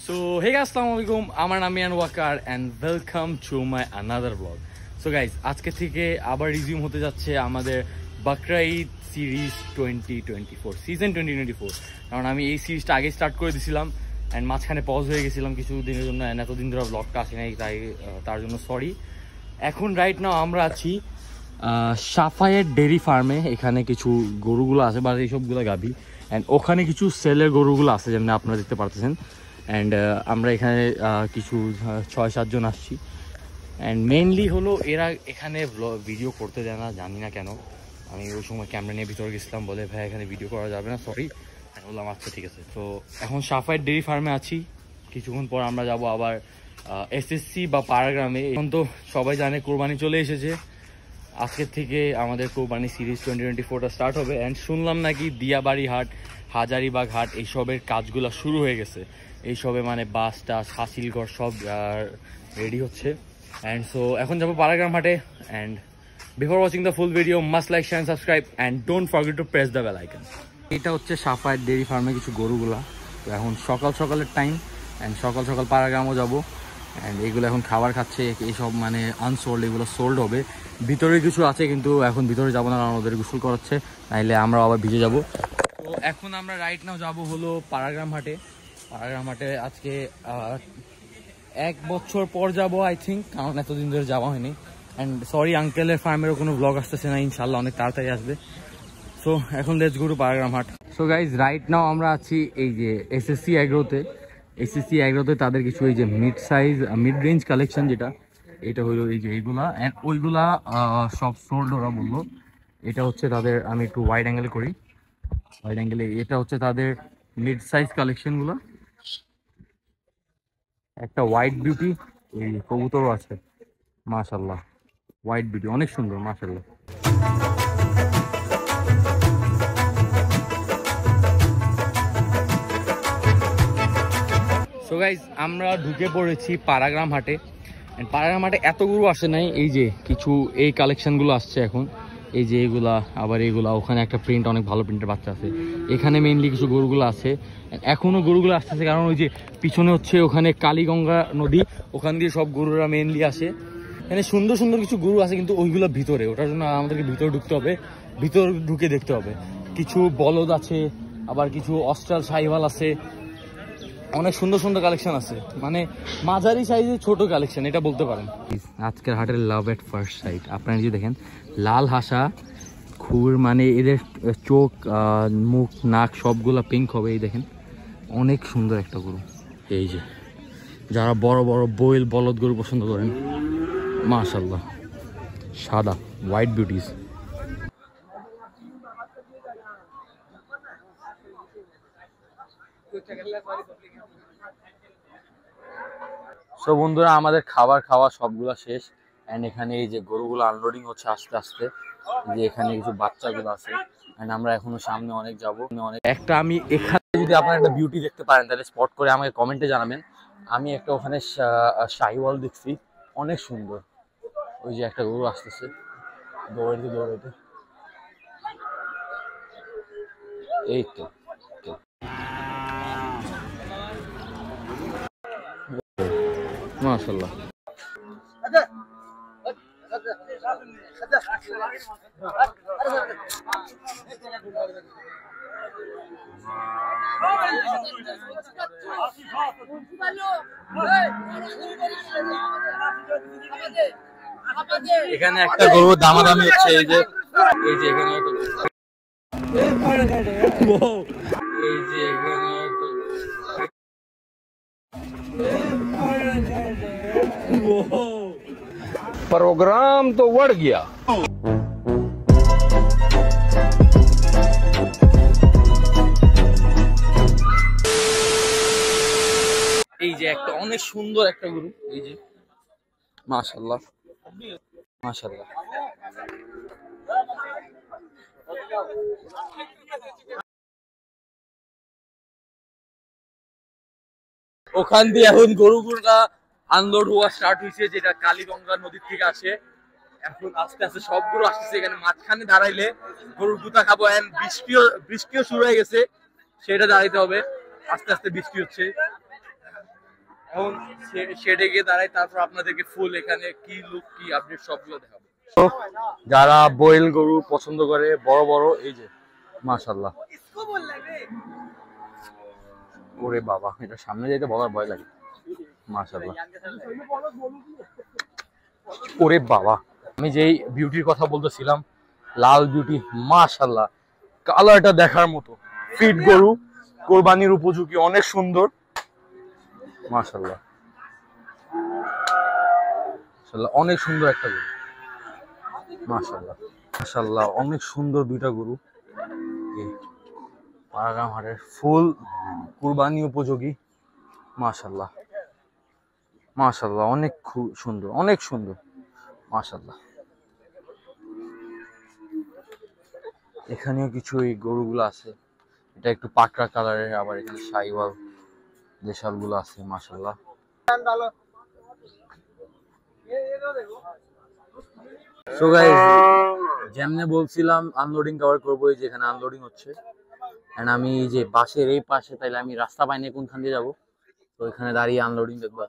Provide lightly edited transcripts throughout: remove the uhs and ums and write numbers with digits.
So hey guys, assalamualaikum. আমার নাম Mian Waker and welcome to my another vlog. So guys, আজকে থেকে আবার রিজিউম হতে যাচ্ছে আমাদের বাকরা ঈদ সিরিজ 2024 সিজন 2024। কারণ আমি এই সিরিজটা আগে স্টার্ট করে দিয়েছিলাম and মাঝখানে পজ হয়ে গেছিলাম কিছু দিনের জন্য, and এতদিন ধরে ব্লগটা আসে নাই, তার জন্য সরি। এখন রাইট নাও আমরা আছি সাফায়ের ডেরি ফার্মে। এখানে কিছু গরুগুলো আছে বা এইসবগুলো গাভী, অ্যান্ড ওখানে কিছু সেলের গরুগুলো আছে যেমন আপনারা দেখতে পারতেছেন। অ্যান্ড আমরা এখানে কিছু 6-7 জন আসছি। অ্যান্ড মেইনলি হলো এরা এখানে ভিডিও করতে দেয় না, জানি না কেন। আমি ওই সময় ক্যামেরা নিয়ে ভিতরে গেছিলাম, বলে ভাই এখানে ভিডিও করা যাবে না, সরি। বললাম আচ্ছা ঠিক আছে। তো এখন সাফায়ের ডেরি ফার্মে আছি, কিছুক্ষণ পর আমরা যাব আবার এসএসসি বা পাড়াগ্রামে। এখন তো সবাই জানে কোরবানি চলে এসেছে, আজকের থেকে আমাদের কোরবানি সিরিজ 2024টা স্টার্ট হবে। অ্যান্ড শুনলাম নাকি দিয়াবাড়ি হাট, হাজারিবাগ হাট এইসবের কাজগুলো শুরু হয়ে গেছে। এইসবে মানে বাস টাস হাসিলঘর সব রেডি হচ্ছে। অ্যান্ড সো এখন যাবো পাড়াগ্রাম হাটে। And before watching the full video must like share subscribe and don't forget to press the bell icon. এটা হচ্ছে সাফায়ের ডেরি ফার্মে কিছু গরুগুলা। তো এখন সকালের টাইম, অ্যান্ড সকাল পাড়াগ্রামও যাবো। অ্যান্ড এগুলো এখন খাবার খাচ্ছে, এইসব মানে আনসোল্ড, এগুলো সোল্ড হবে। ভিতরে কিছু আছে কিন্তু এখন ভিতরে যাবো না, কারণ ওদের গোসল করাচ্ছে, নাইলে আমরা আবার ভিজে যাব। তো এখন আমরা রাইট নাও যাবো হলো পাড়াগ্রাম হাটে। পাড়াগ্রাম হাটে আজকে 1 বছর পর যাবো আই থিঙ্ক, কারণ এতদিন ধরে যাওয়া হয়নি। অ্যান্ড সরি আঙ্কেলের ফার্মেরও কোনো ব্লগ আসতেছে না, ইনশাল্লাহ অনেক তাড়াতাড়ি আসবে। সো এখন লেটস গো টু পাড়াগ্রাম হাট। সো গাইজ রাইট নাও আমরা আছি এই যে এসএসসি অ্যাগ্রোতে। এসএসসি অ্যাগ্রোতে তাদের কিছু এই যে মিড রেঞ্জ কালেকশন, যেটা এটা হলো এই যে এইগুলা, অ্যান্ড ওইগুলা সব সোল্ড ওরা বললো। এটা হচ্ছে তাদের, আমি একটু ওয়াইড অ্যাঙ্গেলে করি, ওয়াইড অ্যাঙ্গেলে। এটা হচ্ছে তাদের মিড সাইজ কালেকশনগুলো। একটা হোয়াইট বিউটি এই কবুতরও আছে, মাশাল্লাহ। হোয়াইট বিউটি অনেক সুন্দর, মাশাল্লাহ। সো গাইজ আমরা ঢুকে পড়েছি পাড়াগ্রাম হাটে। অ্যান্ড পাড়াগ্রাম হাটে এত গরু আসে নাই, এই যে কিছু এই কালেকশনগুলো আসছে এখন। এই যে এগুলা, আবার এগুলা, ওখানে একটা প্রিন্ট, অনেক ভালো প্রিন্টের বাচ্চা আছে। এখানে মেইনলি কিছু গরুগুলো আছে, এখনও গরুগুলো আসতেছে, কারণ ওই যে পিছনে হচ্ছে ওখানে কালীগঙ্গা নদী, ওখান দিয়ে সব গরুরা মেইনলি আসে। এখানে সুন্দর সুন্দর কিছু গরু আছে, কিন্তু ওইগুলো ভিতরে, ওটার জন্য আমাদেরকে ভিতরে ঢুকতে হবে, ভিতর ঢুকে দেখতে হবে। কিছু বলদ আছে, আবার কিছু অস্ট্রাল সাহিওয়াল আছে, অনেক সুন্দর সুন্দর কালেকশন আছে, মানে মাঝারি সাইজের ছোট কালেকশন এটা বলতে পারেন। আজকের হাটের লাভ এট ফার্স্ট সাইট আপনারা যদি দেখেন, লাল হাসা খুর, মানে এদের চোখ মুখ নাক সবগুলা পিঙ্ক হবে। এই দেখেন অনেক সুন্দর একটা গরু। এই যে যারা বড় বড় বলদ গরু পছন্দ করেন, মাশাআল্লাহ, সাদা হোয়াইট বিউটিস। সো বন্ধুরা, আমাদের খাবার খাওয়া সবগুলো শেষ। অ্যান্ড এখানে এই যে গরুগুলো আনলোডিং হচ্ছে আস্তে আস্তে, যে এখানে কিছু বাচ্চাগুলো আছে। অ্যান্ড আমরা এখনো সামনে অনেক যাবো। একটা আমি এখানে যদি আপনারা একটা বিউটি দেখতে পারেন তাহলে স্পট করে আমাকে কমেন্টে জানাবেন। আমি একটা ওখানে শাহিওয়াল দেখছি, অনেক সুন্দর। ওই যে একটা গরু আসতেছে দৌড়াইতে, এই তো মাশাআল্লাহ। এখানে একটা গরু দামাদামি হচ্ছে, এই যে এখানে प्रोग्राम तो बढ़ गया। এই যে একটা অনেক সুন্দর একটা গরু, এই যে মাশাআল্লাহ মাশাআল্লাহ। ওখান দিয়ে এখন গরুগুলা আনলোড হওয়া স্টার্ট হয়েছে, যেটা কালীগঙ্গা নদীর থেকে আসে। এখন আস্তে আস্তে সবগুলো আসতেছে। এখানে মাঝখানে দাঁড়াইলে গরুর গুতা খাবো। এন্ড বৃষ্টিও শুরু হয়ে গেছে, সেটা দাঁড়াইতে হবে। আস্তে আস্তে বৃষ্টি হচ্ছে। এখন শেডে গিয়ে দাঁড়াই, তারপর আপনাদেরকে ফুল এখানে কি লুক কি আপডেট সবগুলো দেখাবো। যারা বয়েল গরু পছন্দ করে বড় বড়, এই যে মাশাআল্লাহ। ওরে বাবা, এটা সামনে যেতে বলার ভয় লাগে। মাশাআল্লাহ, ওরে বাবা, আমি যেই বিউটির কথা বলতেছিলাম, লাল বিউটি, মাশাআল্লাহ, কালারটা দেখার মতো। ফিট গরু, কোরবানির উপযোগী, অনেক সুন্দর, মাশাআল্লাহ মাশাআল্লাহ, অনেক সুন্দর একটা গরু, মাশাআল্লাহ মাশাআল্লাহ, অনেক সুন্দর দুইটা গরু। পাড়াগ্রাম হাটের ফুল কুরবানি উপযোগী, মাশাআল্লাহ মাশাআল্লাহ, অনেক সুন্দর, অনেক সুন্দর, মাশাআল্লাহ। এখানেও কিছু এই গরুগুলো আছে, এটা একটু পাকড়া কালারের, আবার এখানে শাইওয়াল দেশালগুলো আছে, মাশাআল্লাহ। সো গাইস, যেমনে বলছিলাম আনলোডিং কভার করবো, এই যে এখানে আনলোডিং হচ্ছে। এন্ড আমি এই যে বাসের এই পাশে, তাইলে আমি রাস্তা পাইনি কোনখান দিয়ে যাবো, তো এখানে দাঁড়িয়ে আনলোডিং দেখবো।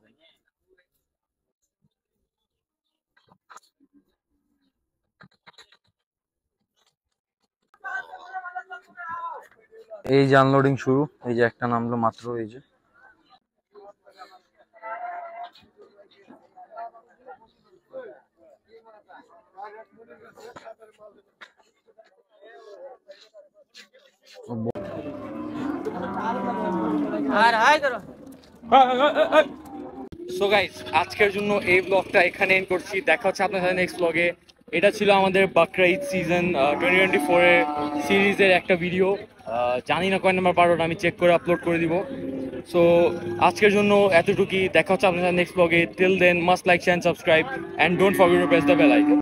এই যে আনলোডিং শুরু, এই যে একটা নামলো মাত্র, এই যে সো গাইস, আজকের জন্য এই ব্লগটা এখানে এন্ড করছি। দেখা হচ্ছে আপনার সাথে নেক্সট ব্লগে। এটা ছিল আমাদের বাকরা ঈদ সিজন 2024 এর সিরিজের একটা ভিডিও। জানি না কয় নাম্বার পারো, আমি চেক করে আপলোড করে দিব। সো আজকের জন্য এতটুকুই। দেখা হচ্ছে আপনার সাথে নেক্সট ব্লগে। Till then, must like, share, subscribe, and don't forget to press the bell icon.